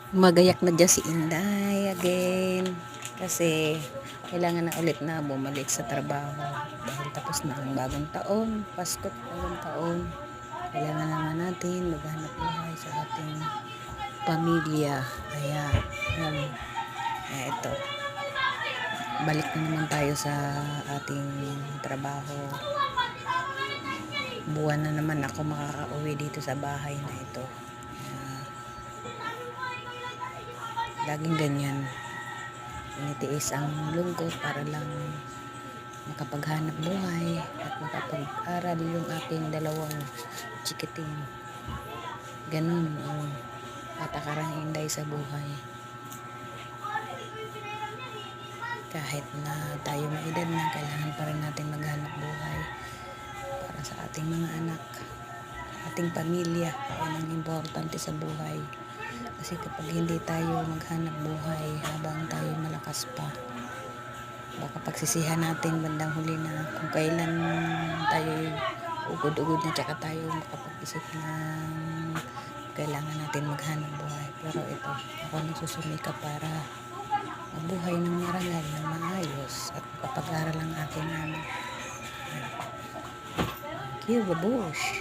Magayak na dyan si Inday again kasi kailangan na ulit na bumalik sa trabaho dahil tapos na ang bagong taon, Pasko't bagong taon. Kailangan naman natin maghanap buhay sa ating pamilya. Kaya ito, balik na naman tayo sa ating trabaho. Buwan na naman ako makakauwi dito sa bahay na ito. Laging ganyan, initiis ang lungkot para lang makapaghanap buhay at makapag-aral yung aking dalawang chikiting. Ganun ang patakarang Inday sa buhay. Kahit na tayo may edad na, kailangan pa rin natin maghanap buhay para sa ating mga anak, ating pamilya. Yan ang importante sa buhay. Kasi kapag hindi tayo maghanap buhay habang tayo malakas pa, baka pagsisihan natin bandang huli na kung kailan tayo ugod-ugod na tsaka tayo makapag-isip na kailangan natin maghanap buhay. Pero ito, ako nagsusumikap para mabuhay ng marangal ng maayos at makapag-aral ang aking anak. Thank you, babush!